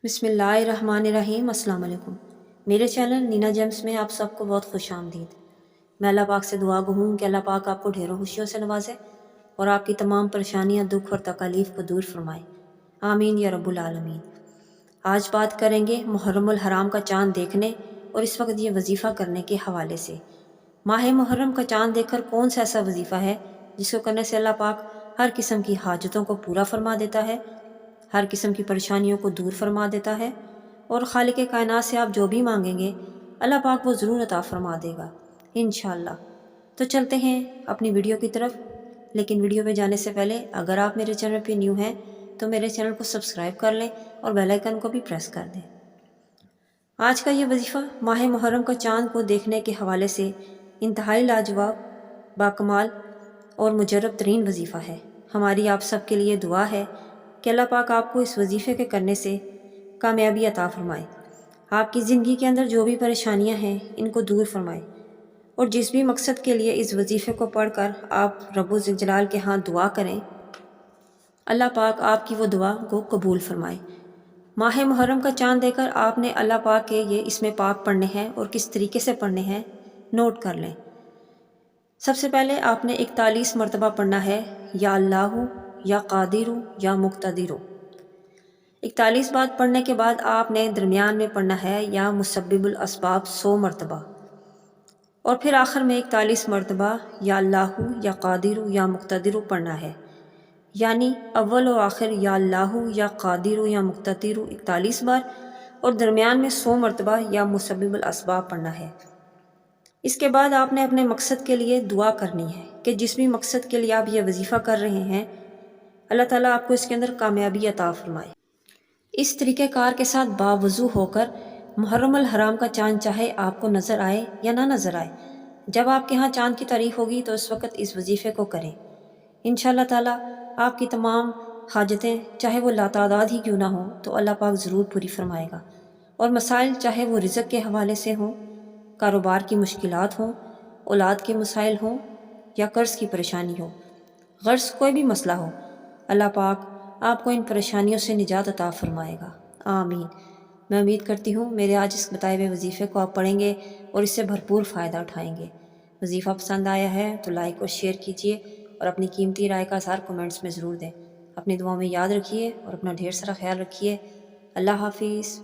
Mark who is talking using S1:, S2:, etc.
S1: بسم اللہ الرحمن الرحیم۔ السلام علیکم۔ میرے چینل نینا جیمس میں آپ سب کو بہت خوش آمدید۔ میں اللہ پاک سے دعا گو ہوں کہ اللہ پاک آپ کو ڈھیروں خوشیوں سے نوازے اور آپ کی تمام پریشانیاں، دکھ اور تکالیف کو دور فرمائے، آمین یا رب العالمین۔ آج بات کریں گے محرم الحرام کا چاند دیکھنے اور اس وقت یہ وظیفہ کرنے کے حوالے سے۔ ماہ محرم کا چاند دیکھ کر کون سا ایسا وظیفہ ہے جس کو کرنے سے اللہ پاک ہر قسم کی حاجتوں کو پورا فرما دیتا ہے، ہر قسم کی پریشانیوں کو دور فرما دیتا ہے، اور خالق کائنات سے آپ جو بھی مانگیں گے اللہ پاک وہ ضرور عطا فرما دے گا انشاءاللہ۔ تو چلتے ہیں اپنی ویڈیو کی طرف، لیکن ویڈیو پہ جانے سے پہلے اگر آپ میرے چینل پہ نیو ہیں تو میرے چینل کو سبسکرائب کر لیں اور بیل آئیکن کو بھی پریس کر دیں۔ آج کا یہ وظیفہ ماہ محرم کا چاند کو دیکھنے کے حوالے سے انتہائی لاجواب، باکمال اور مجرب ترین وظیفہ ہے۔ ہماری آپ سب کے لیے دعا ہے کہ اللہ پاک آپ کو اس وظیفے کے کرنے سے کامیابی عطا فرمائے، آپ کی زندگی کے اندر جو بھی پریشانیاں ہیں ان کو دور فرمائے، اور جس بھی مقصد کے لیے اس وظیفے کو پڑھ کر آپ رب الجلال کے ہاں دعا کریں، اللہ پاک آپ کی وہ دعا کو قبول فرمائے۔ ماہ محرم کا چاند دے کر آپ نے اللہ پاک کے یہ اسم پاک پڑھنے ہیں، اور کس طریقے سے پڑھنے ہیں نوٹ کر لیں۔ سب سے پہلے آپ نے 41 مرتبہ پڑھنا ہے یا اللہ، یا قادر، یا مقتدر۔ 41 بار پڑھنے کے بعد آپ نے درمیان میں پڑھنا ہے یا مسبب الاسباب 100 مرتبہ، اور پھر آخر میں 41 مرتبہ یا اللہ، یا قادر، یا مقتدر پڑھنا ہے، یعنی اول و آخر یا اللہ، یا قادر، یا مقتدر 41 بار، اور درمیان میں 100 مرتبہ یا مسبب الاسباب پڑھنا ہے۔ اس کے بعد آپ نے اپنے مقصد کے لیے دعا کرنی ہے کہ جس بھی مقصد کے لیے آپ یہ وظیفہ کر رہے ہیں اللہ تعالیٰ آپ کو اس کے اندر کامیابی عطا فرمائے۔ اس طریقہ کار کے ساتھ باوضو ہو کر محرم الحرام کا چاند چاہے آپ کو نظر آئے یا نہ نظر آئے، جب آپ کے ہاں چاند کی تاریخ ہوگی تو اس وقت اس وظیفے کو کریں۔ انشاءاللہ تعالیٰ آپ کی تمام حاجتیں چاہے وہ لاتعداد ہی کیوں نہ ہوں تو اللہ پاک ضرور پوری فرمائے گا، اور مسائل چاہے وہ رزق کے حوالے سے ہوں، کاروبار کی مشکلات ہوں، اولاد کے مسائل ہوں، یا قرض کی پریشانی ہو، غرض کوئی بھی مسئلہ ہو، اللہ پاک آپ کو ان پریشانیوں سے نجات عطا فرمائے گا، آمین۔ میں امید کرتی ہوں میرے آج اس بتائے ہوئے وظیفے کو آپ پڑھیں گے اور اس سے بھرپور فائدہ اٹھائیں گے۔ وظیفہ پسند آیا ہے تو لائک اور شیئر کیجیے، اور اپنی قیمتی رائے کا اظہار کمنٹس میں ضرور دیں۔ اپنی دعاؤں میں یاد رکھیے اور اپنا ڈھیر سارا خیال رکھیے۔ اللہ حافظ۔